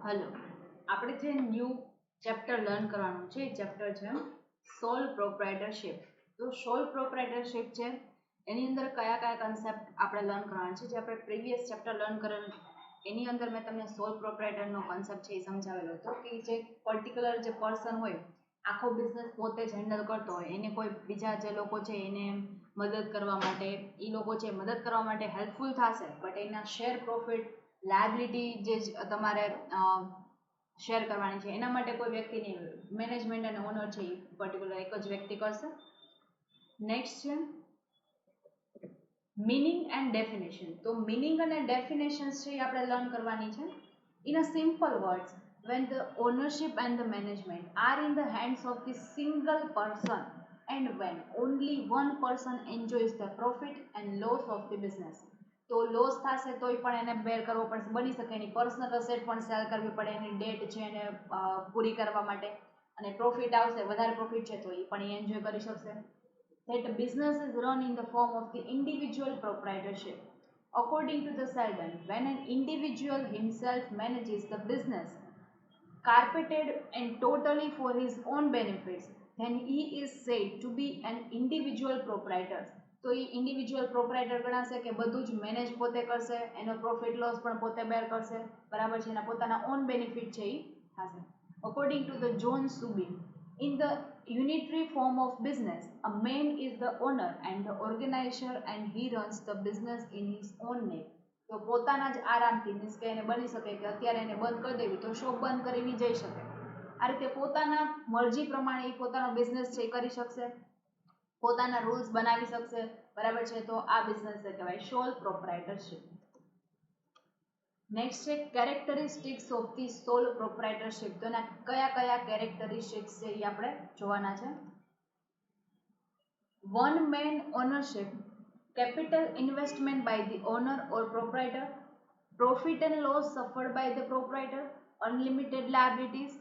Hello, આપણે જે new chapter learn કરવાનું છે એ ચેપ્ટર છે સોલ પ્રોપ્રાઇટરશિપ. તો સોલ પ્રોપ્રાઇટરશિપ છે એની અંદર કયા કયા કન્સેપ્ટ આપણે લર્ન કરવાના છે. જે આપણે પ્રીવિયસ ચેપ્ટર લર્ન કરેલું એની અંદર મેં તમને સોલ પ્રોપ્રાઇટરનો કોન્સેપ્ટ છે એ સમજાવેલો હતો કે જે પર્ટિક્યુલર જે પર્સન હોય આખો બિઝનેસ પોતે જ હેન્ડલ કરતો હોય, એને કોઈ બીજા જે લોકો છે એને મદદ કરવા માટે એ લોકો છે મદદ કરવા માટે હેલ્પફુલ થશે, બટ એના શેર પ્રોફિટ લાયબિલિટી જે તમારે શેર કરવાની છે એના માટે કોઈ વ્યક્તિ નહીં હોય. મેનેજમેન્ટ અને ઓનર છે એ પર્ટિક્યુલર એક જ વ્યક્તિ કરશે. નેક્સ્ટ છે મીનિંગ એન્ડ ડેફિનેશન. તો મીનિંગ અને ડેફિનેશન્સ છે એ આપણે લર્ન કરવાની છે. In a simple words, when the ownership and the management are in the hands of the single person and when only one person enjoys the profit and loss of the business. તો loss થશે તોય પણ એને બેર કરવો પડશે, બની શકે એની personal asset પણ સેલ કરવી પડે, એની ડેટ છે એને પૂરી કરવા માટે, અને પ્રોફિટ આવશે, વધારે પ્રોફિટ છે તો એ પણ એ એન્જોય કરી શકશે. That business is run in the form of the individual proprietorship. According to the Selden, when an individual himself manages the business carpeted and totally for his own benefits, then he is said to be an individual proprietor. તો એ individual proprietor ગણાશે કે બધું જ manage પોતે કરશે, એનો profit loss પણ પોતે બેર કરશે, બરાબર છે, એના પોતાના ઓન બેનિફિટ છે એ થશે. અકોર્ડિંગ ટુ ધ જોન સુબિન, in the unitary form of business, a man is the owner and the organizer and he runs the business in his own name. તો પોતાના જ આરામથી, મીન્સ કે એને બની શકે કે અત્યારે એને બંધ કરી દેવી તો શોપ બંધ કરીને જઈ શકે. આ રીતે પોતાના મરજી પ્રમાણે એ પોતાનો બિઝનેસ છે એ કરી શકશે, પોતાના રૂલ્સ બનાવી શકશે, બરાબર છે. તો આ બિઝનેસ કહેવાય સોલ પ્રોપ્રાઇટરશિપ. નેક્સ્ટ છે characteristics of the sole proprietorship. તો એના કયા કયા કેરેક્ટરિસ્ટિક્સ છે એ આપણે જોવાના છે. One man ownership, capital investment by the owner or proprietor, profit and loss suffered by the proprietor, unlimited liabilities,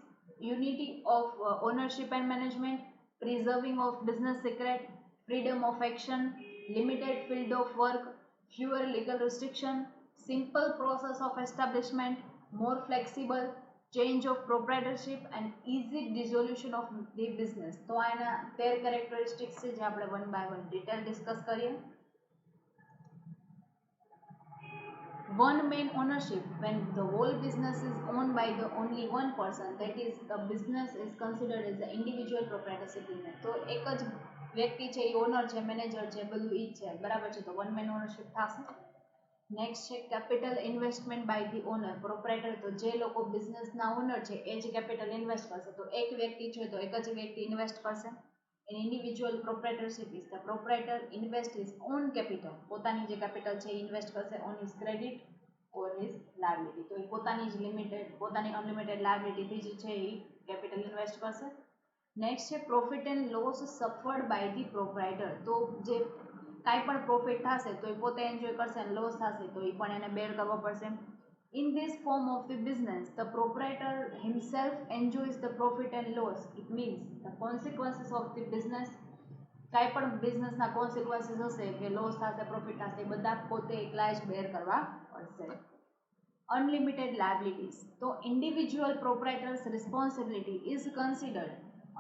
unity of ownership and management, preserving of business secret, freedom of action, limited field of work, fewer legal restriction, simple process of establishment, more flexible, change of proprietorship and easy dissolution of the business. તો આના 13 characteristics છે જે આપણે one by one detail discuss કરીએ. One man ownership, when the whole business is owned by the only one person, that is the business is considered as the individual proprietorship business. તો એક જ વ્યક્તિ છે એ honour છે, manager છે, બધું ઈ છે, બરાબર છે, તો વન મેન ઓનરશિપ થશે. નેક્સ્ટ છે capital investment by the owner proprietor. તો જે લોકો બિઝનેસના ઓનર છે એ જ કેપિટલ ઇન્વેસ્ટ કરશે. તો એક વ્યક્તિ છે તો એક જ વ્યક્તિ ઇન્વેસ્ટ કરશે. An individual proprietorship is the proprietor invest his own capital. પોતાની જે કેપિટલ છે ઇન્વેસ્ટ કરશે on his credit or his liability. તો એ પોતાની જ લિમિટેડ, પોતાની અનલિમિટેડ લાયબિલિટી જે છે એ કેપિટલ ઇન્વેસ્ટ કરશે. નેક્સ્ટ છે profit and loss suffered by the proprietor. તો જે કાંઈ પણ પ્રોફિટ થશે તો એ પોતે એન્જોય કરશે, અને લોસ થશે તો એ પણ એને બેર કરવો પડશે. In this form of the business, the proprietor himself enjoys the profit and loss. It means the consequences of the business. કાંઈ પણ બિઝનેસના કોન્સિક્વન્સીસ હશે કે લોસ થશે, પ્રોફિટ થશે, એ બધા પોતે એકલા જ બેર કરવા પડશે. Unlimited liabilities. તો individual proprietors responsibility is considered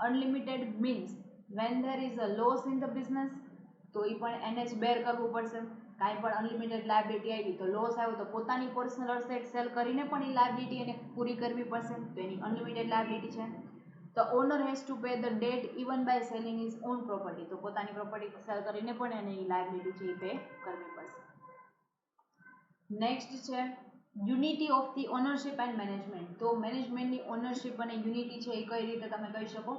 unlimited, means when there is a loss in the business તો એ પણ એને જ બેર કરવું પડશે. કાંઈ પણ અનલિમિટેડ લાયબિલિટી આવી તો લોસ આવ્યો તો પોતાની પર્સનલ અસેટ સેલ કરીને પણ એ લાયબિલિટી એને પૂરી કરવી પડશે, તો એની અનલિમિટેડ લાયબિલિટી છે. The owner has to pay the debt even by selling his own property. તો પોતાની પ્રોપર્ટી સેલ કરીને પણ એને એ લાયબિલિટી છે એ પે કરવી પડશે. નેક્સ્ટ છે unity of the ownership and management. તો મેનેજમેન્ટની ઓનરશિપ અને યુનિટી છે એ કઈ રીતે તમે કહી શકો.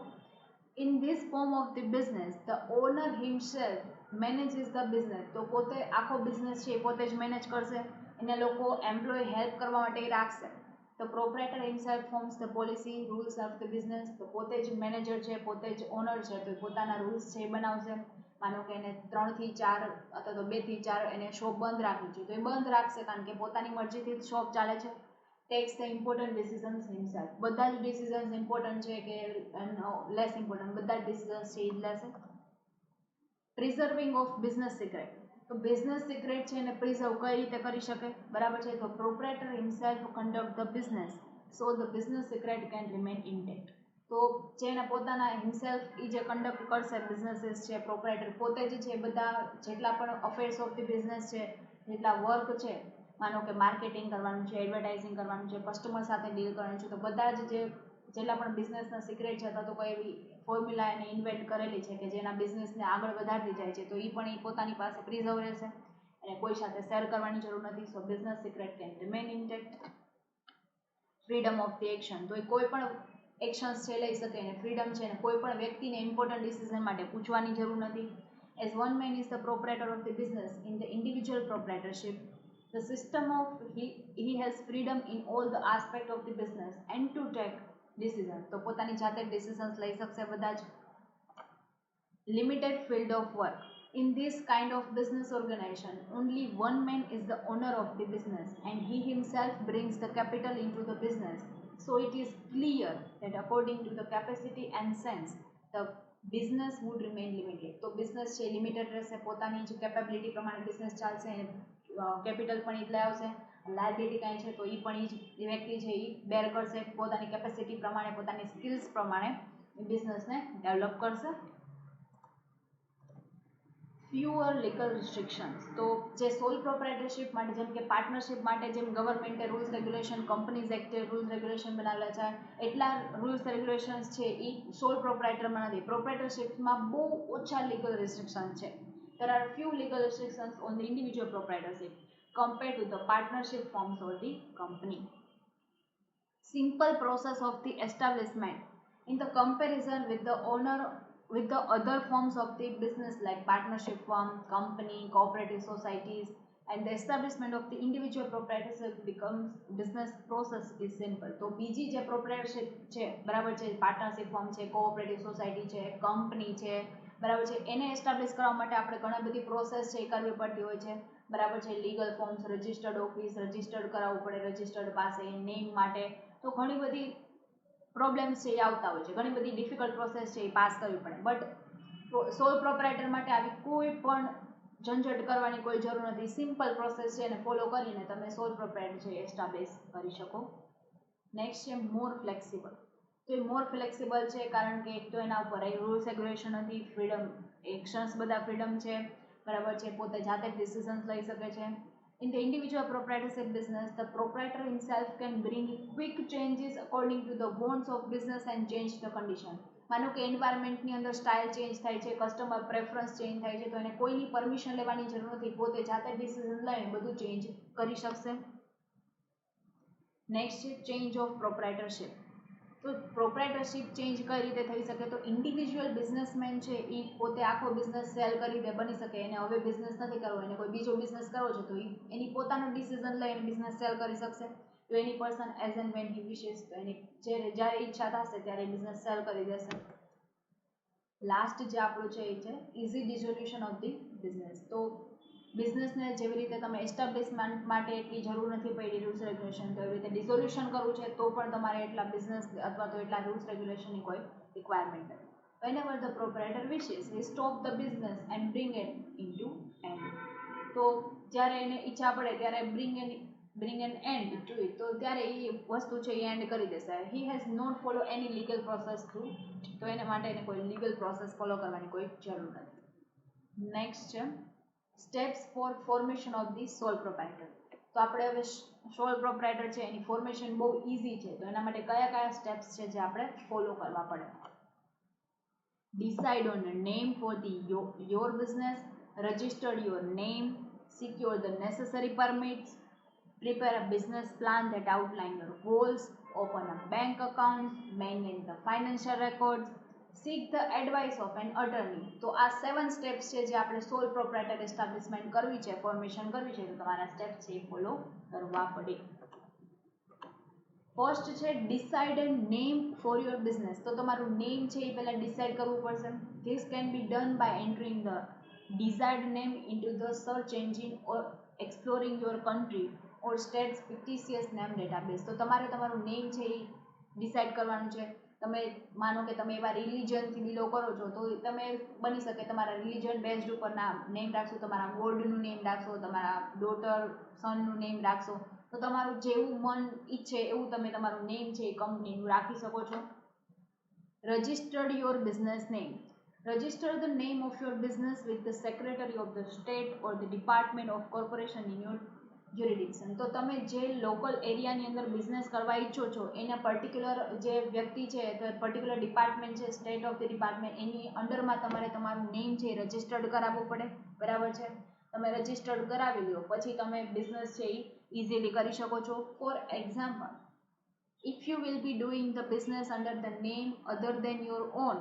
In this form of the business, the owner himself manages the business. તો પોતે આખો બિઝનેસ છે એ પોતે જ મેનેજ કરશે, એને લોકો એમ્પ્લોય હેલ્પ કરવા માટે રાખશે. The proprietor himself forms the policy, rules of the business. તો પોતે જ મેનેજર છે, પોતે જ ઓનર છે, તો પોતાના રૂલ્સ છે એ બનાવશે. માનો કે એને 3 થી 4 અથવા તો 2 થી 4 એને શોપ બંધ રાખવી છે તો એ બંધ રાખશે, કારણ કે પોતાની મરજીથી શોપ ચાલે છે. Tax the important decisions himself. બધા જ ડિસિઝન્સ ઇમ્પોર્ટન્ટ છે કે લેસ ઇમ્પોર્ટન્ટ, બધા જ ડિસિઝન્સ છે એ જ લેશે. Preserving of business secret. તો બિઝનેસ સિક્રેટ છે એને પ્રિઝર્વ કઈ રીતે કરી શકે, બરાબર છે. તો proprietor himself conduct the business so the business secret can remain intact. તો જેને પોતાના હિમસેલ્ફ એ જે કન્ડક્ટ કરશે બિઝનેસીસ છે, પ્રોપરાઇટર પોતે જ છે, બધા જેટલા પણ અફેર્સ ઓફ ધી બિઝનેસ છે, જેટલા વર્ક છે, માનો કે માર્કેટિંગ કરવાનું છે, એડવર્ટાઇઝિંગ કરવાનું છે, કસ્ટમર સાથે ડીલ કરવાનું છે, તો બધા જ જેટલા પણ બિઝનેસના સિક્રેટ છે અથવા તો કોઈ એવી ફોર્મ્યુલા એને ઇન્વેન્ટ કરેલી છે કે જેના બિઝનેસને આગળ વધારતી જાય છે, તો એ પણ એ પોતાની પાસે પ્રિઝર્વ રહેશે અને કોઈ સાથે શેર કરવાની જરૂર નથી. So business secret can remain intact. Freedom of the action, તો એ કોઈ પણ એક્શન્સ છે લઈ શકે અને ફ્રીડમ છે ને કોઈ પણ વ્યક્તિને ઇમ્પોર્ટન્ટ ડિસિઝન માટે પૂછવાની જરૂર નથી. As one man is the proprietor of the business in the individual proprietorship, the system of he has freedom in all the aspect of the business and to take decisions, તો પોતાની જાતે decisions લઈ શકશે બધા જ. limited field of work, in this kind of business organization only one man is the owner of the business and he himself brings the capital into the business, so it is clear that according to the capacity and sense the business would remain limited. તો business છે limited રહેશે, પોતાની જ capability પ્રમાણે business ચાલશે, capital પણ એટલે આવશે, લાયબિલિટી કાંઈ છે તો એ પણ એ વ્યક્તિ છે એ બેર કરશે, પોતાની કેપેસિટી પ્રમાણે પોતાની સ્કિલ્સ પ્રમાણે બિઝનેસને ડેવલપ કરશે. ફ્યુઅર લીગલ રિસ્ટ્રિક્શન્સ, તો જે સોલ પ્રોપ્રાઇટરશિપ માટે જેમ કે પાર્ટનરશિપ માટે જેમ ગવર્મેન્ટે રૂલ્સ રેગ્યુલેશન, કંપનીઝ એક્ટે રૂલ્સ રેગ્યુલેશન બનાવેલા છે, એટલા રૂલ્સ રેગ્યુલેશન્સ છે એ સોલ પ્રોપ્રાઇટરમાં નથી. પ્રોપ્રાઇટરશિપમાં બહુ ઓછા લીગલ રિસ્ટ્રિક્શન છે. There are few legal restrictions on the individual proprietorship compared to the partnership forms or the company. Simple process of the establishment in the comparison with the owner with the other forms of the business like partnership firm, company, cooperative societies, and the establishment of the individual proprietorship becomes business process is simple. તો બીજી જે proprietorship છે બરાબર છે, partnership firm છે, cooperative society છે, company છે બરાબર છે, એને એસ્ટાબ્લિશ કરવા માટે આપણે ઘણા બધી પ્રોસેસ છે એ કરવી પડતી હોય છે બરાબર છે. Legal forms, registered office, registered કરાવવું પડે રજિસ્ટર્ડ પાસે, નેમ માટે, તો ઘણી બધી પ્રોબ્લેમ્સ છે એ આવતા હોય છે, ઘણી બધી ડિફિકલ્ટ પ્રોસેસ છે એ પાસ કરવી પડે. બટ સોલ પ્રોપરાઇટર માટે આવી કોઈ પણ ઝંઝટ કરવાની કોઈ જરૂર નથી. સિમ્પલ પ્રોસેસ છે એને ફોલો કરીને તમે સોલ પ્રોપરાઇટર છે એસ્ટાબ્લિશ કરી શકો. નેક્સ્ટ છે મોર ફ્લેક્સિબલ, તો એ મોર ફ્લેક્સિબલ છે કારણ કે એક તો એના ઉપર રૂલ્સ રેગ્યુલેશન નથી, ફ્રીડમ એક્શન્સ બધા ફ્રીડમ છે બરાબર છે, પોતે જાતે ડિસિઝન્સ લઈ શકે છે. In the individual proprietorship business, the proprietor himself can bring quick changes according to the wants of business and change the condition. માનો કે એન્વાયરમેન્ટની અંદર સ્ટાઇલ ચેન્જ થાય છે, કસ્ટમર પ્રેફરન્સ ચેન્જ થાય છે, તો એને કોઈની પરમિશન લેવાની જરૂર નથી, પોતે જાતે ડિસિઝન લઈને બધું ચેન્જ કરી શકશે. નેક્સ્ટ છે ચેન્જ ઓફ પ્રોપ્રાઇટરશિપ, તો પ્રોપ્રાઇટરશિપ ચેન્જ કઈ રીતે થઈ શકે, તો ઇન્ડિવિજ્યુઅલ બિઝનેસમેન છે એ પોતે આખો બિઝનેસ સેલ કરી દે, બની શકે એને હવે બિઝનેસ નથી કરવો, એને કોઈ બીજો બિઝનેસ કરવો છે તો એની પોતાનો ડિસિઝન લઈને બિઝનેસ સેલ કરી શકશે. તો any person as and when he wishes, તો એની જ્યારે ઈચ્છા થશે ત્યારે બિઝનેસ સેલ કરી દેશે. લાસ્ટ જે આપણું છે એ છે ઇઝી ડિઝોલ્યુશન ઓફ ધી બિઝનેસ, તો બિઝનેસને જેવી રીતે તમે એસ્ટાબ્લિશમેન્ટ માટે એટલી જરૂર નથી પડી રૂલ્સ રેગ્યુલેશન, તો એવી રીતે ડિઝોલ્યુશન કરવું છે તો પણ તમારે એટલા બિઝનેસ અથવા તો એટલા રૂલ્સ રેગ્યુલેશનની કોઈ રિક્વાયરમેન્ટ નથી. whenever the proprietor wishes he stop the business and bring it into end, તો જ્યારે એને ઈચ્છા પડે ત્યારે bring an end to it, તો ત્યારે એ વસ્તુ છે એ એન્ડ કરી દેશે. he has not follow any legal process through, તો એને માટે એને કોઈ લીગલ પ્રોસેસ ફોલો કરવાની કોઈ જરૂર નથી. નેક્સ્ટ છે steps for formation of the sole proprietor, તો આપણે હવે સોલ પ્રોપ્રાઇટર છે એની ફોર્મેશન બહુ ઇઝી છે, તો એના માટે કયા કયા સ્ટેપ્સ છે જે આપણે ફોલો કરવા પડે. Decide on a name for the your business, registered your name, secure the necessary permits, prepare a business plan that outline your goals, open a bank account, maintain the financial records, seek the advice of an attorney. તો આ 7 steps છે જે આપણે સોલ proprietor establishment કરવી છે, formation કરવી છે, તો તમારા સ્ટેપ્સ છે એ ફોલો કરવા પડે. ફર્સ્ટ છે decide and name for your business, તો તમારું નેમ છે એ પહેલાં ડિસાઇડ કરવું પડશે. This can be done by entering the desired name into the search engine or exploring your country or state's fictitious name database. તો તમારે તમારું નેમ છે એ ડિસાઇડ કરવાનું છે. તમે માનો કે તમે એવા રિલિજનથી બિલો કરો છો તો તમે બની શકે તમારા રિલિજન બેઝડ ઉપર નેમ રાખશો, તમારા ગોડનું નેમ રાખશો, તમારા ડોટર સનનું નેમ રાખશો, તો તમારું જેવું મન ઈચ્છે એવું તમે તમારું નેમ છે એ કંપનીનું રાખી શકો છો. Registered your business name. Register the name of your business with the Secretary of the State or the Department of Corporation in your jurisdiction. તો તમે જે લોકલ એરિયાની અંદર બિઝનેસ કરવા ઈચ્છો છો એના પર્ટિક્યુલર જે વ્યક્તિ છે તો પર્ટિક્યુલર ડિપાર્ટમેન્ટ છે, સ્ટેટ ઓફ ધ ડિપાર્ટમેન્ટ, એની અંડરમાં તમારે તમારું નેમ છે એ રજિસ્ટર્ડ કરાવવું પડે. બરાબર છે. તમે રજિસ્ટર્ડ કરાવી લો પછી તમે બિઝનેસ છે એ ઇઝીલી કરી શકો છો. For example, if you will be doing the business under the name other than your own,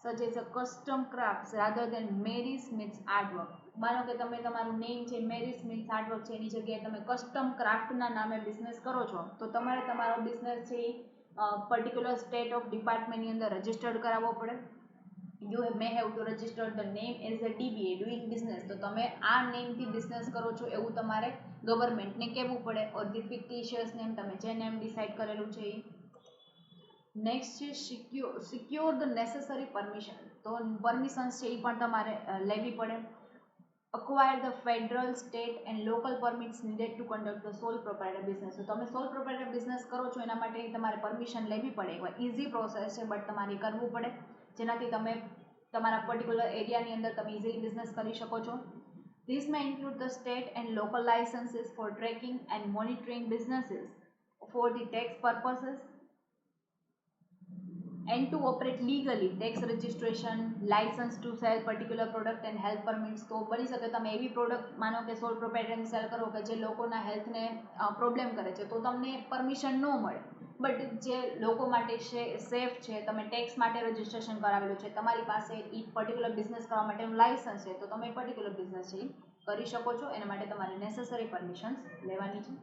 such as a custom crafts rather than Mary Smith's artwork. માનો કે તમે તમારું નેમ છે મેરી સ્મિથ આર્ટવર્ક છે એની જગ્યાએ તમે કસ્ટમ ક્રાફ્ટના નામે બિઝનેસ કરો છો તો તમારે તમારો બિઝનેસ છે એ પર્ટિક્યુલર સ્ટેટ ઓફ ડિપાર્ટમેન્ટની અંદર રજિસ્ટર્ડ કરાવવો પડે. You may have to register the name as a DBA doing business. તો તમે આ નેમથી બિઝનેસ કરો છો એવું તમારે ગવર્મેન્ટને કહેવું પડે. ઓર ધી ફિક્ટિશિયસ નેમ, તમે જે નેમ ડિસાઇડ કરેલું છે એ. નેક્સ્ટ છે સિક્યોર ધ નેસેસરી પરમિશન. તો પરમિશન્સ છે એ પણ તમારે લેવી પડે. Acquire the federal, state and local permits needed to conduct the sole proprietor business. તો તમે સોલ પ્રોપ્રાઇટર બિઝનેસ કરો છો એના માટે તમારે પરમિશન લેવી પડે. ઇઝી પ્રોસેસ છે બટ તમારે કરવું પડે જેનાથી તમે તમારા પર્ટિક્યુલર એરિયાની અંદર તમે ઇઝીલી બિઝનેસ કરી શકો છો. This may include the state and local licenses for tracking and monitoring businesses for the tax purposes and to operate legally, tax registration, license to sell particular product and health permits. તો બની શકે તમે એવી product માનો કે સોલ પ્રોપ્રાઇટરની cell કરો કે જે લોકોના હેલ્થને પ્રોબ્લેમ કરે છે તો તમને પરમિશન ન મળે. બટ જે લોકો માટે સેફ છે, તમે ટેક્સ માટે રજિસ્ટ્રેશન કરાવેલું છે, તમારી પાસે એ પર્ટિક્યુલર બિઝનેસ કરવા માટેનું લાયસન્સ છે તો તમે પર્ટિક્યુલર બિઝનેસ છે કરી શકો છો. એના માટે તમારે નેસેસરી પરમિશન્સ લેવાની છે.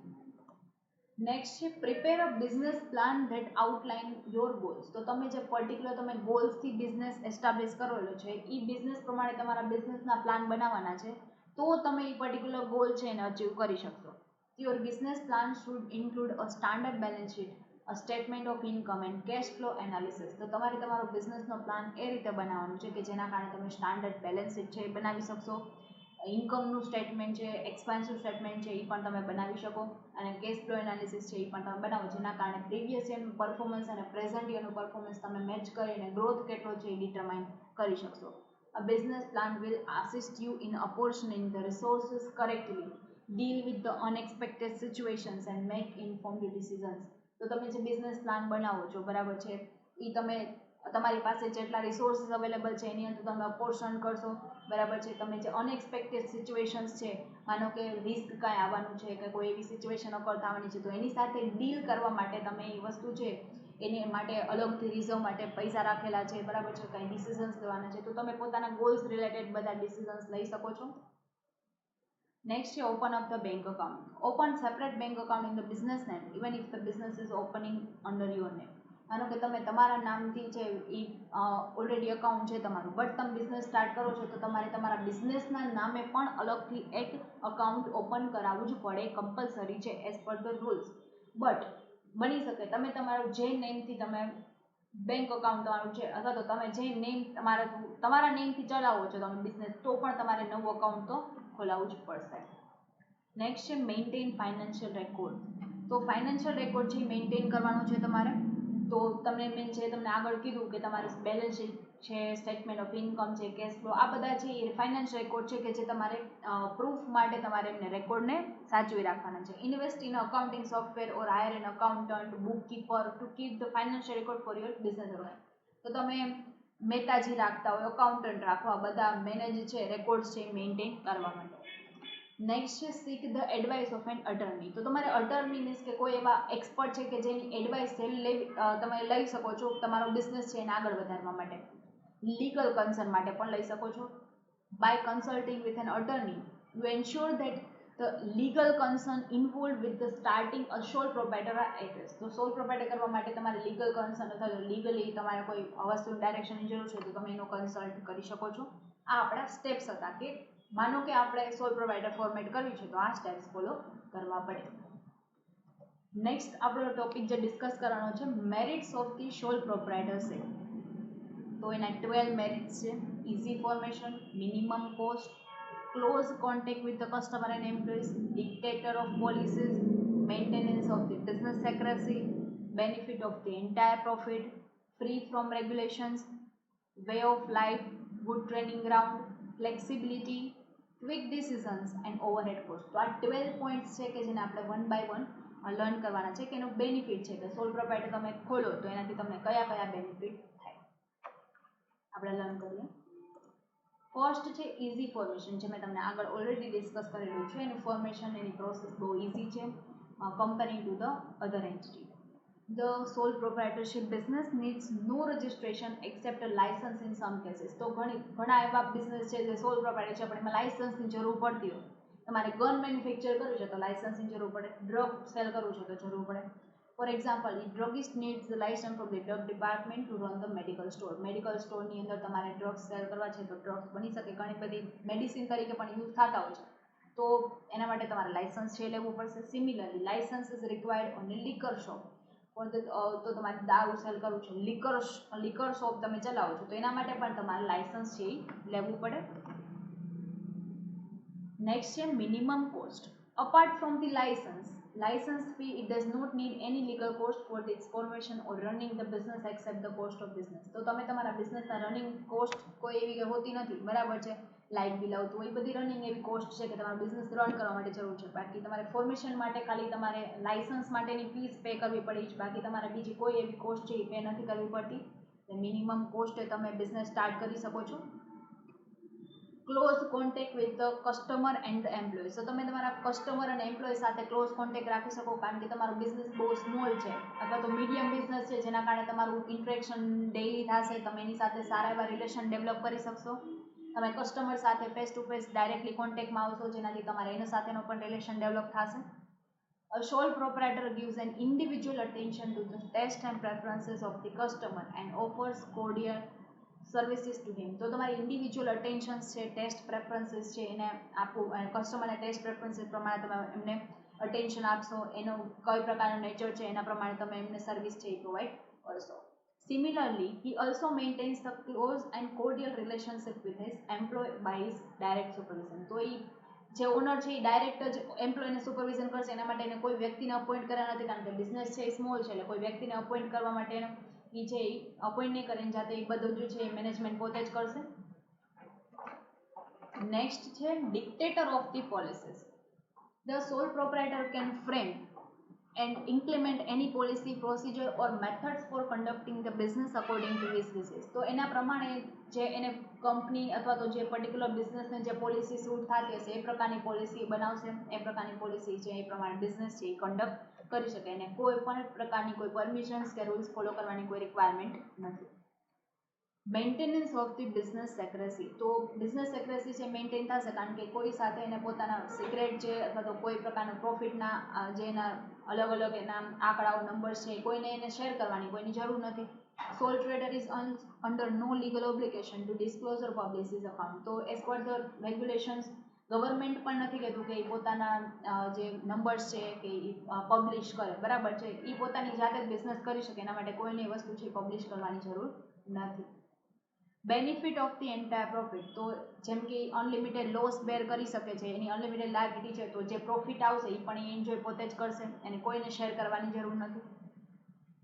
નેક્સ્ટ છે prepare a business plan that outline your goals. તો તમે જે પર્ટિક્યુલર તમે ગોલ્સથી બિઝનેસ એસ્ટાબ્લિશ કરેલો છે એ બિઝનેસ પ્રમાણે તમારા બિઝનેસના પ્લાન બનાવવાના છે તો તમે એ પર્ટિક્યુલર ગોલ છે એને અચીવ કરી શકશો. Your business plan should include a standard balance sheet, a statement of income and cash flow analysis. તો તમારે તમારો બિઝનેસનો પ્લાન એ રીતે બનાવવાનું છે કે જેના કારણે તમે સ્ટાન્ડર્ડ બેલેન્સ શીટ છે એ બનાવી શકશો, ઇન્કમનું સ્ટેટમેન્ટ છે, એક્સપેન્સિવ સ્ટેટમેન્ટ છે એ પણ તમે બનાવી શકો અને કેશ ફ્લો એનાલિસિસ છે એ પણ તમે બનાવો જેના કારણે પ્રીવિયસ યરનું પરફોર્મન્સ અને પ્રેઝન્ટ યરનું પરફોર્મન્સ તમે મેચ કરીને ગ્રોથ કેટલો છે એ ડિટરમાઇન કરી શકશો. A business plan will assist you in apportioning the resources correctly, deal with the unexpected situations and make informed decisions. તો તમે જે બિઝનેસ પ્લાન બનાવો છો બરાબર છે એ તમે તમારી પાસે જેટલા રિસોર્સિસ અવેલેબલ છે એની અંદર તમે અપોર્શન કરશો. બરાબર છે. તમે જે અનએક્સપેક્ટેડ સિચ્યુએશન્સ છે, માનો કે રિસ્ક કાંઈ આવવાનું છે કે કોઈ એવી સિચ્યુએશન અકર થવાની છે તો એની સાથે ડીલ કરવા માટે તમે એ વસ્તુ છે એની માટે અલગથી રિઝર્વ માટે પૈસા રાખેલા છે. બરાબર છે. કાંઈ ડિસિઝન્સ લેવાના છે તો તમે પોતાના ગોલ્સ રિલેટેડ બધા ડિસિઝન્સ લઈ શકો છો. નેક્સ્ટ છે open up the bank account. Open separate bank account in the business name even if the business is opening under your name. માનો કે તમે તમારા નામથી છે એ ઓલરેડી અકાઉન્ટ છે તમારું બટ તમે બિઝનેસ સ્ટાર્ટ કરો છો તો તમારે તમારા બિઝનેસના નામે પણ અલગથી એક અકાઉન્ટ ઓપન કરાવવું જ પડે, કમ્પલસરી છે as per the rules. But બની શકે તમે તમારું જે નેમથી તમે બેંક અકાઉન્ટ તમારું છે અથવા તો તમે જે નેમ તમારા નેમથી ચલાવો છો તમે બિઝનેસ તો પણ તમારે નવું અકાઉન્ટ તો ખોલાવવું જ પડશે. નેક્સ્ટ છે મેન્ટેન ફાઇનાન્શિયલ રેકોર્ડ. તો ફાઇનાન્શિયલ રેકોર્ડ છે મેન્ટેન કરવાનું છે તમારે. તો તમને મેં જે તમને આગળ કીધું કે તમારે બેલેન્સ શીટ છે, સ્ટેટમેન્ટ ઓફ ઇન્કમ છે, કેશ ફ્લો, આ બધા છે એ ફાઇનાન્શિયલ રેકોર્ડ છે કે જે તમારે પ્રૂફ માટે તમારે એમને રેકોર્ડને સાચવી રાખવાના છે. Invest in accounting software or hire an accountant, book keeper to keep the financial record for your business organ. તો તમે મહેતાજી રાખતા હોય, અકાઉન્ટન્ટ રાખવા, બધા મેનેજ છે રેકોર્ડ્સ છે મેન્ટેન કરવા માટે. નેક્સ્ટ છે સીક ધ એડવાઇસ ઓફ એન અટર્ની. તો તમારે અટર્ની મીન્સ કે કોઈ એવા એક્સપર્ટ છે કે જેની એડવાઇસ છે તમે લઈ શકો છો તમારો બિઝનેસ છે એને આગળ વધારવા માટે. લીગલ કન્સર્ન માટે પણ લઈ શકો છો. By consulting with an attorney you ensure that the legal concern involve with the starting a sole proprietor are address. તો સોલ પ્રોપ્રાઇટર કરવા માટે તમારે લીગલ કન્સર્ન અથવા તો લીગલી તમારે કોઈ વસ્તુની ડાયરેક્શનની જરૂર છે તો તમે એનો કન્સલ્ટ કરી શકો છો. આ આપણા સ્ટેપ્સ હતા કે માનો કે આપણે સોલ પ્રોવાઇડર ફોર્મેટ કર્યું છે તો આ સ્ટેપ્સ ફોલો કરવા પડે. નેક્સ્ટ આપણો ટોપિક જે ડિસ્કસ કરવાનો છે merits of the sole proprietorship. તો એના 12 મેરિટ્સ છે. Easy formation, minimum cost, close contact with the customer and employees, dictator of policies, maintenance of the business secrecy, benefit of the entire profit, free from regulations, way of life, good training ground, flexibility, quick decisions and overhead cost. તો આ 12 points છે કે જેને આપણે one by one learn કરવાના છે કે એનો બેનિફિટ છે કે સોલ પ્રોપ્રાઇટર તમે ખોલો તો એનાથી તમને કયા કયા બેનિફિટ થાય આપણે લર્ન કરીએ. ફર્સ્ટ છે ઇઝી ફોર્મેશન, જે મેં તમને આગળ ઓલરેડી ડિસ્કસ કરેલું છે. એનું ફોર્મેશન એની પ્રોસેસ બહુ ઇઝી છે comparing to the other entity. The sole proprietorship business needs no registration except a license in some cases. તો ઘણા એવા બિઝનેસ છે જે સોલ પ્રોપ્રાઇટર છે પણ એમાં લાઇસન્સની જરૂર પડતી હોય. તમારે ગન મેન્યુફેક્ચર કરવું છે તો લાઇસન્સની જરૂર પડે, ડ્રગ સેલ કરવું છે તો જરૂર પડે. For example, druggist needs the license from the drug department to run the medical store. Medical સ્ટોરની અંદર તમારે ડ્રગ્સ સેલ કરવા છે તો ડ્રગ્સ બની શકે, ઘણી બધી મેડિસિન તરીકે પણ યુઝ થતા હોય છે, તો એના માટે તમારે લાઇસન્સ છે લેવું પડશે. Similarly licence is required on liquor shop. તો તમારે દારૂ સેલ કરવું છે, લિકર શોપ તમે ચલાવો છો તો એના માટે પણ તમારે લાઇસન્સ છે એ લેવું પડે. નેક્સ્ટ છે minimum cost. Apart from the licence fee, it does not need any legal cost for this formation or running the business accept the cost of business. તો તમે તમારા બિઝનેસના રનિંગ કોસ્ટ કોઈ એવી હોતી નથી, બરાબર છે, લાઇટ બિલ આવતું હોય, એ બધી રનિંગ એવી કોસ્ટ છે કે તમારો બિઝનેસ રન કરવા માટે જરૂર છે. બાકી તમારે ફોર્મેશન માટે ખાલી તમારે લાઇસન્સ માટેની ફીસ પે કરવી પડી છે, બાકી તમારે બીજી કોઈ એવી કોસ્ટ છે એ પે નથી કરવી પડતી. મિનિમમ કોસ્ટે તમે બિઝનેસ સ્ટાર્ટ કરી શકો છો. Close contact with the customer and the employ. તો તમે તમારા કસ્ટમર અને એમ્પ્લોય સાથે ક્લોઝ કોન્ટેક્ટ રાખી શકો, કારણ કે તમારું બિઝનેસ બહુ સ્મોલ છે અથવા તો મીડિયમ બિઝનેસ છે, જેના કારણે તમારું ઇન્ટરેક્શન ડેઇલી થશે, તમે એની સાથે સારા એવા રિલેશન ડેવલપ કરી શકશો. તમે કસ્ટમર સાથે ફેસ ટુ ફેસ ડાયરેક્ટલી કોન્ટેક્ટમાં આવશો, જેનાથી તમારે એના સાથેનો પણ રિલેશન ડેવલપ થશે. A sole proprietor gives an individual attention to the taste and preferences of the customer and offers cordial services to him. તો તમારી ઇન્ડિવિજ્યુઅલ અટેન્શન્સ છે, ટેસ્ટ પ્રેફરન્સીસ છે, એને આપવું અને કસ્ટમરના ટેસ્ટ પ્રેફરન્સીસ પ્રમાણે તમે એમને અટેન્શન આપશો, એનો કઈ પ્રકારનો નેચર છે એના પ્રમાણે તમે એમને સર્વિસ છે એ પ્રોવાઈડ કરશો. Similarly, he also maintains the close and cordial relationship with his employee by his direct supervision. તો એ જે ઓનર છે એ ડાયરેક્ટ જ એમ્પ્લોયને સુપરવિઝન કરશે, એના માટે એને કોઈ વ્યક્તિને અપોઇન્ટ કર્યા નથી, કારણ કે બિઝનેસ છે એ સ્મોલ છે, એટલે કોઈ વ્યક્તિને અપોઇન્ટ કરવા માટે એ છે એ અપોઇન્ટ નહીં કરીને જાતે એ બધું જે છે એ મેનેજમેન્ટ પોતે જ કરશે. નેક્સ્ટ છે dictator of the policies. The sole proprietor can frame and implement any policy, procedure or methods for conducting the business according to his wishes. તો એના પ્રમાણે જે એને કંપની અથવા તો જે પર્ટિક્યુલર બિઝનેસને જે પોલિસી સૂટ થતી હશે એ પ્રકારની પોલિસી બનાવશે, એ પ્રકારની પોલિસી છે એ પ્રમાણે બિઝનેસ છે એ કન્ડક્ટ કરી શકે, અને કોઈ પણ પ્રકારની કોઈ પરમિશન્સ કે રૂલ્સ ફોલો કરવાની કોઈ રિક્વાયરમેન્ટ નથી. Maintenance of the business secrecy. તો બિઝનેસ સેક્રેસી છે મેન્ટેન થશે, કારણ કે કોઈ સાથે એને પોતાના સિક્રેટ છે અથવા તો કોઈ પ્રકારના પ્રોફિટના જે એના અલગ અલગ એના આંકડાઓ નંબર્સ છે કોઈને એને શેર કરવાની કોઈની જરૂર નથી. Sole trader is under no legal obligation to disclose or publish his account. તો as per the regulations government પણ નથી કહેતું કે એ પોતાના જે નંબર્સ છે કે એ પબ્લિશ કરે, બરાબર છે, એ પોતાની જાતે જ બિઝનેસ કરી શકે, એના માટે કોઈને એ વસ્તુ છે પબ્લિશ કરવાની જરૂર નથી. Benefit of the entire profit. તો જેમ કે અનલિમિટેડ લોસ બેર કરી શકે છે, એની અનલિમિટેડ લાયબિલિટી છે, તો જે પ્રોફિટ આવશે એ પણ એ એન્જોય પોતે જ કરશે, એને કોઈને શેર કરવાની જરૂર નથી.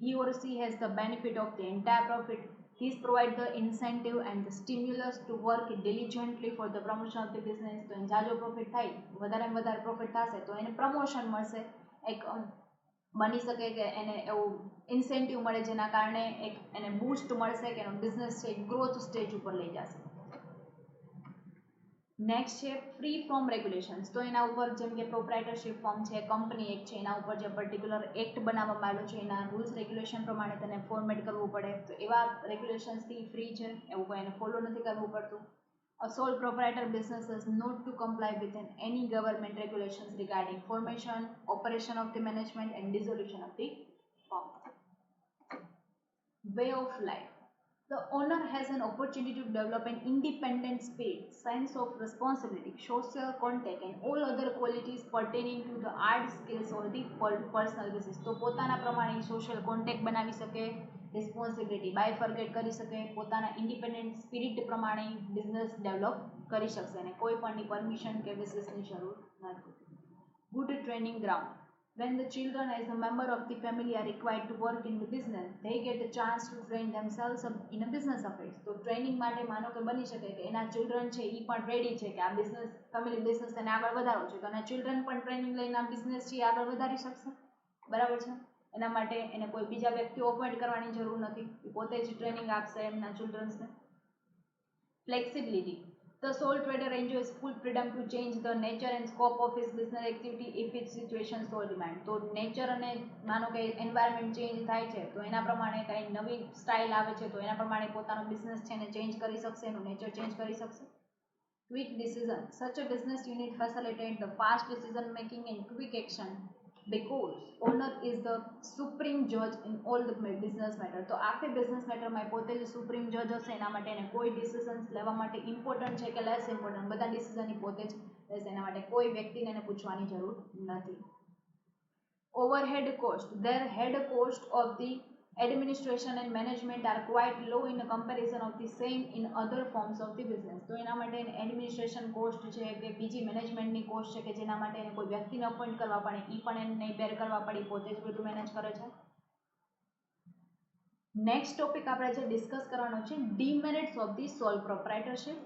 He or she has the benefit of the entire profit. This provides the incentive and the stimulus to work diligently for the promotion of the business. તો એને જાજો પ્રોફિટ થાય, વધારેમાં વધારે પ્રોફિટ થશે તો એને પ્રમોશન મળશે, એક બની શકે કે એને એવું ઇન્સેન્ટિવ મળે જેના કારણે એક એને બૂસ્ટ મળશે કે એનો બિઝનેસ છે ગ્રોથ સ્ટેજ ઉપર લઈ જશે. નેક્સ્ટ છે ફ્રી ફ્રોમ રેગ્યુલેશન્સ. તો એના ઉપર જેમ કે પ્રોપ્રાઇટરશિપ ફોર્મ છે, કંપની એક્ટ છે, એના ઉપર જે પર્ટિક્યુલર એક્ટ બનાવવામાં આવ્યો છે એના રૂલ્સ રેગ્યુલેશન પ્રમાણે તેને ફોર્મેટ કરવું પડે, તો એવા રેગ્યુલેશન્સથી ફ્રી છે, એવું કોઈ એને ફોલો નથી કરવું પડતું. A sole proprietor business is not to comply with any government regulations regarding formation, operation of the management and dissolution of the firm. Way of life. The owner has an opportunity to develop an independent spirit, sense of responsibility, social contact and all other qualities pertaining to the art, skills or the personal wishes. તો પોતાના પ્રમાણે social contact બનાવી શકે, responsibility બાયફર્ગેટ કરી શકે, પોતાના independent spirit પ્રમાણે business develop કરી શકશે અને કોઈ પણની પરમિશન કે વિશેષની જરૂર નથી. Good training ground. When the children as a member of the family are required to work in the business, they get the chance to train themselves in a business affairs. તો training માટે માનો કે બની શકે કે એના children છે એ પણ રેડી છે કે આ બિઝનેસ ફેમિલી બિઝનેસ એને આગળ વધારવો છે, તો એના ચિલ્ડ્રન પણ ટ્રેનિંગ લઈને આ બિઝનેસ છે એ આગળ વધારી શકશે, બરાબર છે. એના માટે એને કોઈ બીજા વ્યક્તિઓ અપોઇન્ટ કરવાની જરૂર નથી, એ પોતે જ ટ્રેનિંગ આપશે એમના ચિલ્ડ્રન્સને. Flexibility. The sole trader enjoys full freedom to change the nature and scope of his business activity if its situation so demand. તો નેચર અને માનો કે એન્વાયરમેન્ટ ચેન્જ થાય છે તો એના પ્રમાણે કંઈ નવી સ્ટાઇલ આવે છે તો એના પ્રમાણે પોતાનો બિઝનેસ છે એને ચેન્જ કરી શકશે, એનું નેચર ચેન્જ કરી શકશે. Quick decision. Such a business unit facilitates the fast decision making and quick action because owner is the supreme judge in all the business matter. તો આખે બિઝનેસ મેટરમાં પોતે જ સુપ્રીમ જજ હશે, એના માટે એને કોઈ ડિસિઝન્સ લેવા માટે ઇમ્પોર્ટન્ટ છે કે લેસ ઇમ્પોર્ટન્ટ બધા ડિસિઝન એ પોતે જ લેશે, એના માટે કોઈ વ્યક્તિને એને પૂછવાની જરૂર નથી. Overhead cost. Their head cost of the administration and management are quite low in a comparison of the same in other forms of the business. તો એના માટે એડમિનિસ્ટ્રેશન કોસ્ટ છે કે બીજી મેનેજમેન્ટની કોસ્ટ છે કે જેના માટે એને કોઈ વ્યક્તિને અપોઇન્ટ કરવા પડે એ પણ એને નહીં બેર કરવા પડે, પોતે જ બધું મેનેજ કરે છે. નેક્સ્ટ ટોપિક આપણે જે ડિસ્કસ કરવાનો છે ડીમેરિટ્સ ઓફ ધી સોલ પ્રોપ્રાઇટરશિપ.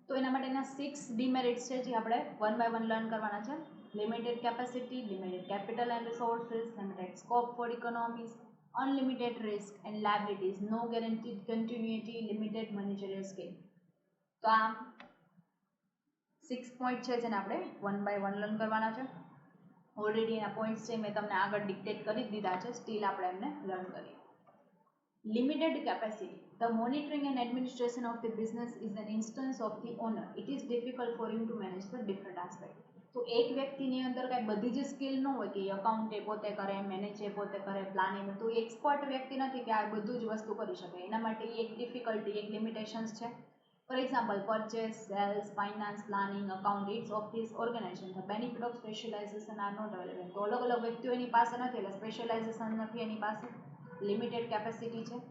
તો એના માટેના 6 ડીમેરિટ્સ છે જે આપણે વન બાય વન લર્ન કરવાના છે. Limited capacity, limited capital and resources, limited scope for economies, unlimited risk and liabilities, no guaranteed continuity, limited managerial scale. તો આ 6 પોઈન્ટ છે જેને આપણે વન બાય વન લર્ન કરવાના છે. ઓલરેડી એના પોઈન્ટ્સ છે મેં તમને આગળ ડિક્ટેટ કરી દીધા છે, સ્ટીલ આપણે એમને લર્ન કરીએ. Limited capacity. The monitoring and administration of the business is an instance of the owner. It is difficult for him to manage the different aspects. તો એક વ્યક્તિની અંદર કાંઈ બધી જ સ્કિલ ન હોય કે અકાઉન્ટ એ પોતે કરે, મેનેજ એ પોતે કરે, પ્લાનિંગ, તો એક્સપર્ટ વ્યક્તિ નથી કે આ બધું જ વસ્તુ કરી શકે, એના માટે એક ડિફિકલ્ટી, એક લિમિટેશન્સ છે. For example purchase, sales, finance, planning, account, it's of this organisation the benefit of specialisation are not available. તો અલગ અલગ વ્યક્તિઓ એની પાસે નથી એટલે સ્પેશિયલાઇઝેશન નથી એની પાસે, લિમિટેડ કેપેસિટી છે.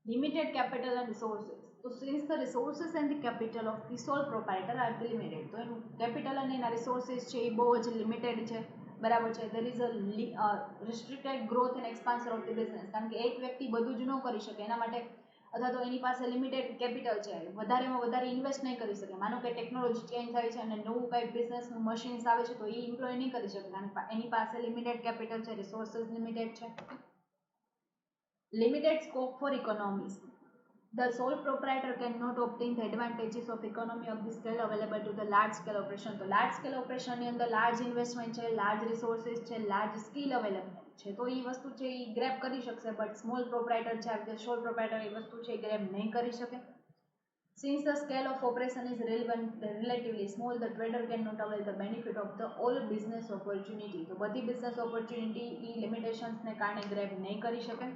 Limited capital and resources. So since the resources and the capital of the sole proprietor are limited, તો એનું કેપિટલ અને એના રિસોર્સિસ છે એ બહુ જ લિમિટેડ છે, બરાબર છે. there is a restricted growth and expansion of the business. કારણ કે એક વ્યક્તિ બધું જ ન કરી શકે, એના માટે અથવા તો એની પાસે લિમિટેડ કેપિટલ છે, વધારેમાં વધારે ઇન્વેસ્ટ નહીં કરી શકે. માનો કે ટેકનોલોજી ચેન્જ થાય છે અને નવું કંઈ બિઝનેસનું મશીન્સ આવે છે તો એ ઇમ્પ્લોય નહીં કરી શકે કારણ કે એની પાસે લિમિટેડ કેપિટલ છે, રિસોર્સિસ લિમિટેડ છે. Limited scope for economies. The sole proprietor cannot obtain the advantages of economy of the scale available to the large scale operation. તો large scale operation ની અંદર large investment છે, large resources છે, large skill available છે, તો એ વસ્તુ છે એ grab કરી શકશે, બટ સ્મોલ પ્રોપ્રાઇટર છે કે સોલ પ્રોપ્રાઇટર એ વસ્તુ છે એ ગ્રેબ નહીં કરી શકે. Since the scale of operation is relatively small, the trader cannot avail the benefit of the all business opportunity. તો બધી business opportunity એ limitations ને કારણે ગ્રેબ નહીં કરી શકે.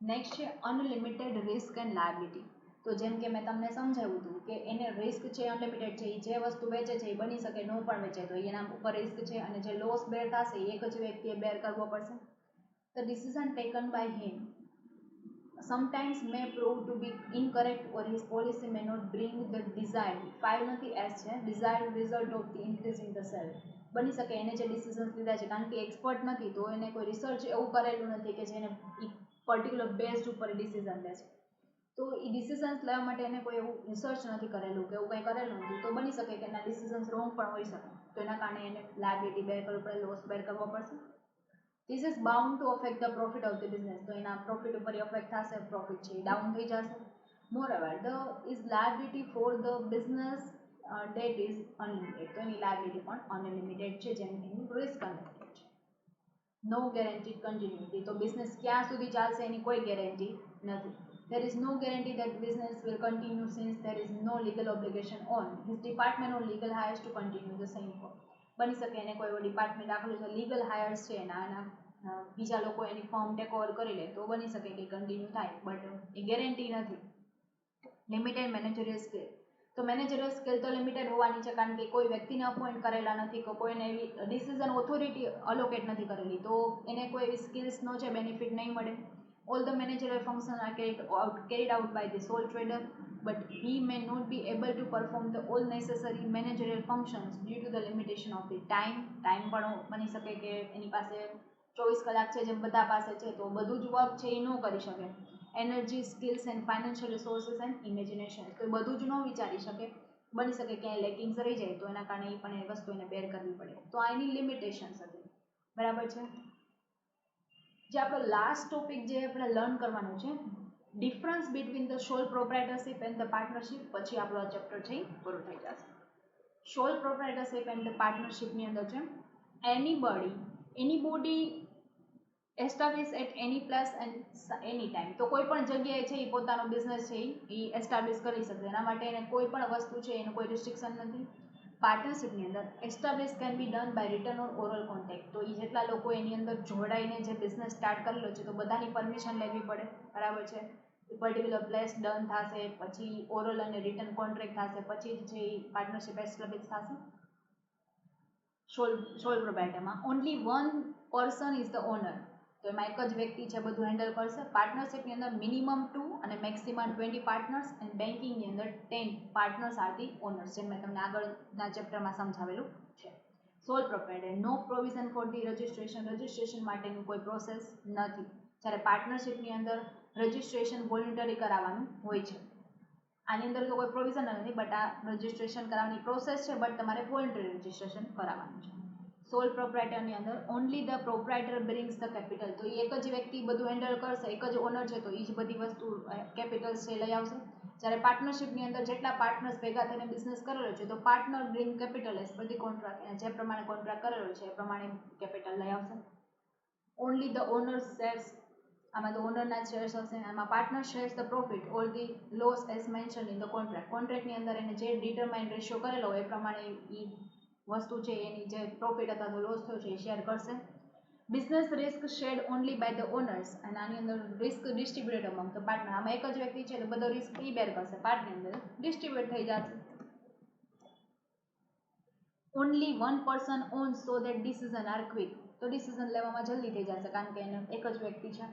નેક્સ્ટ છે અનલિમિટેડ રિસ્ક એન્ડ લાયબિલિટી. તો જેમ કે મેં તમને સમજાવ્યું હતું કે એને રિસ્ક છે અનલિમિટેડ છે, એ જે વસ્તુ વેચે છે એ બની શકે ન પણ વેચે તો એના ઉપર રિસ્ક છે, અને જે લોસ બેર થશે એ એક જ વ્યક્તિએ બેર કરવો પડશે. The decision taken by him sometimes may prove to be incorrect or his policy may not bring the desired 5 નથી S છે desired result of the increasing the sale. બની શકે એને જે ડિસિઝન્સ લીધા છે કારણ કે એક્સપર્ટ નથી તો એને કોઈ રિસર્ચ એવું કરેલું નથી કે જેને પર્ટિક્યુલર બેઝડ ઉપર ડિસિઝન લે છે, તો એ ડિસિઝન્સ લેવા માટે એને કોઈ એવું રિસર્ચ નથી કરેલું કે એવું કંઈ કરેલું નથી, તો બની શકે કે એના ડિસિઝન્સ રોંગ પણ હોઈ શકે, તો એના કારણે એને લાયબિલિટી બેર કરવું પડે, લોસ બેર કરવો પડશે. This is bound to affect the profit of the business. તો એના પ્રોફિટ ઉપર અફેક્ટ થશે, પ્રોફિટ છે એ ડાઉન થઈ જશે. Moreover, the is liability for the business debt is unlimited. તો એની લાયબિલિટી પણ અનલિમિટેડ છે, જેમ એનું રિસ્ક અનલિમિટેડ છે. નો ગેરંટીડ કન્ટિન્યુટી. તો બિઝનેસ ક્યાં સુધી ચાલશે એની કોઈ ગેરંટી નથી. There is no guarantee that business will continue since there is no legal obligation on his department or legal hires to continue the same firm. બની શકે એને કોઈ એવો ડિપાર્ટમેન્ટ આપેલું છે, લીગલ હાયર્સ છે એના બીજા લોકો એની ફોર્મ ટેક ઓવર કરી લે તો બની શકે કે કન્ટિન્યુ થાય, બટ એ ગેરંટી નથી. Limited managerial scale. તો મેનેજરિયલ સ્કેલ તો લિમિટેડ હોવાની છે કારણ કે કોઈ વ્યક્તિને અપોઇન્ટ કરેલા નથી, કે કોઈને એવી ડિસિઝન ઓથોરિટી અલોકેટ નથી કરેલી, તો એને કોઈ એવી સ્કિલ્સનો છે બેનિફિટ નહીં મળે. All the managerial functions are carried out by the sole trader. but he may not be able to perform the all necessary managerial functions due to the limitation of the time પણ બની શકે કે એની પાસે 24 કલાક છે જેમ બધા પાસે છે તો બધું જ વર્ક છે એ ન કરી શકે, energy, skills and financial resources and imagination, તો એ બધું જ ન વિચારી શકે, બની શકે ક્યાંય લેકિંગ્સ રહી જાય તો એના કારણે એ પણ એ વસ્તુ એને બેર કરવી પડે, તો આ એની લિમિટેશન્સ હતી. બરાબર છે. જે આપણો લાસ્ટ ટોપિક જે આપણે લર્ન કરવાનું છે, difference between the sole proprietorship and the partnership, પછી આપણો આ ચેપ્ટર છે એ પૂરું થઈ જશે. સોલ પ્રોપ્રાઇટરશિપ એન્ડ ધ પાર્ટનરશિપની અંદર છે anybody establish at any place and any time, તો કોઈ પણ જગ્યાએ છે એ પોતાનો બિઝનેસ છે એ એસ્ટાબ્લિશ કરી શકે, એના માટે એને કોઈ પણ વસ્તુ છે એનું કોઈ રિસ્ટ્રિક્શન નથી. પાર્ટનરશિપની અંદર establish can be done by written or oral contact, તો એ જેટલા લોકો એની અંદર જોડાઈને જે બિઝનેસ સ્ટાર્ટ કરેલો છે તો બધાની પરમિશન લેવી પડે. બરાબર છે. પર્ટિક્યુલર પ્લેસ ડન થશે, પછી ઓરલ અને રિટન કોન્ટ્રાક્ટ થશે, પછી જ જે પાર્ટનરશિપ એસ્ટાબ્લિશ થશે. સોલ પ્રોપ્રાઇટરમાં only one person is the owner, તો એમાં એક જ વ્યક્તિ છે બધું હેન્ડલ કરશે. પાર્ટનરશિપની અંદર મિનિમમ 2 અને મેક્સિમમ 20 પાર્ટનર્સ, અને બેન્કિંગની અંદર 10 પાર્ટનર્સ આર ધી ઓનર્સ, જેમ મેં તમને આગળના ચેપ્ટરમાં સમજાવેલું છે. Sole proprietor no provision for the registration માટેનું કોઈ પ્રોસેસ નથી, જ્યારે પાર્ટનરશિપની અંદર રજિસ્ટ્રેશન વોલન્ટરી કરાવવાનું હોય છે. આની અંદર તો કોઈ પ્રોવિઝન નથી, બટ આ રજિસ્ટ્રેશન કરાવવાની પ્રોસેસ છે, બટ તમારે વોલન્ટરી રજિસ્ટ્રેશન કરાવવાનું છે. સોલ પ્રોપ્રાઇટરની અંદર only the proprietor brings the capital, તો એક જ વ્યક્તિ બધું હેન્ડલ કરશે, એક જ ઓનર છે તો એ જ બધી વસ્તુ કેપિટલ્સ છે લઈ આવશે. જ્યારે પાર્ટનરશિપની અંદર જેટલા પાર્ટનર્સ ભેગા થઈને બિઝનેસ કરેલો છે તો partner bring capital as per the contract, જે પ્રમાણે કોન્ટ્રાક્ટ કરેલો છે એ પ્રમાણે કેપિટલ લઈ આવશે. ઓનલી ધ ઓનર્સ શેર્સ, આમાં તો ઓનરના શેર્સ હશે, આમાં partner shares the profit or the loss as mention in the contract, કોન્ટ્રાક્ટની અંદર એને જે ડિટરમાઇન રેશિયો કરેલો હોય એ પ્રમાણે એ વસ્તુ છે એની જે પ્રોફિટ અથવા તો લોસ થયો છે એ શેર કરશે. Business risk shared only by the owners, અને આની અંદર risk distributed among the partner, આમાં એક જ વ્યક્તિ છે તો બધો રિસ્ક એ બેર કરશે, પાર્ટની અંદર ડિસ્ટ્રીબ્યુટ થઈ જશે. Only one person on so that decision are quick, તો ડિસિઝન લેવામાં જલ્દી થઈ જશે કારણ કે એને એક જ વ્યક્તિ છે.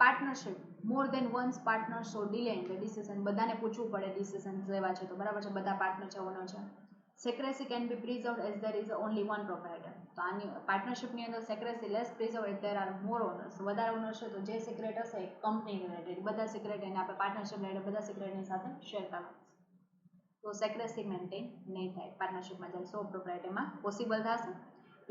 Partnership more than once partner so delay in the decision, બધાને પૂછવું પડે ડિસિઝન લેવા છે તો બરાબર છે, બધા પાર્ટનર છે ઓનર છે. Secrecy can be preserved as there is only one proprietor, તો આની પાર્ટનરશિપની અંદર secrecy less preserve as there are more owners, વધારે ઓનર છે તો જે સિક્રેટ હશે કંપની રિલેટેડ બધા સિક્રેટ એને આપણે પાર્ટનરશિપ રિલેટેડ બધા સિક્રેટની સાથે શેર કરવાના, તો સેક્રેસી મેન્ટેન નહીં થાય પાર્ટનરશિપમાં, જ્યારે સો પ્રોપ્રાઇટરમાં પોસિબલ થશે.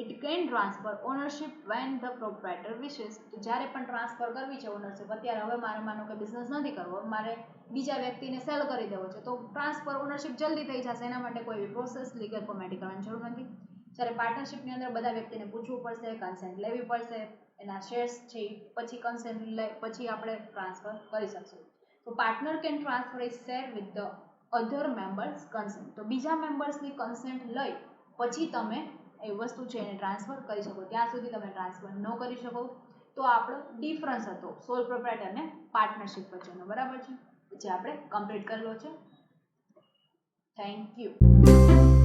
It can transfer ownership when the proprietor વિશેસ, તો જ્યારે પણ ટ્રાન્સફર કરવી છે ઓનરશિપ, અત્યારે હવે મારે માનો કે બિઝનેસ નથી કરવો, મારે બીજા વ્યક્તિને સેલ કરી દેવો છે તો ટ્રાન્સફર ઓનરશિપ જલ્દી થઈ જશે, એના માટે કોઈ પ્રોસેસ લીગલ ફોર્મેલિટી કરવાની જરૂર નથી. જ્યારે પાર્ટનરશિપની અંદર બધા વ્યક્તિને પૂછવું પડશે, કન્સેન્ટ લેવી પડશે, એના શેર્સ છે પછી કન્સેન્ટ લઈ પછી આપણે ટ્રાન્સફર કરી શકશું. તો partner can transfer is share with the other members consent, તો બીજા મેમ્બર્સની કન્સેન્ટ લઈ પછી તમે એ વસ્તુ છે એને ટ્રાન્સફર કરી શકો, ત્યાં સુધી તમે ટ્રાન્સફર ન કરી શકો. તો આપણો ડિફરન્સ હતો સોલ પ્રોપ્રાઇટર અને પાર્ટનરશિપ વચ્ચેનો, બરાબર છે, જે આપણે કમ્પ્લીટ કરેલો છે. Thank you.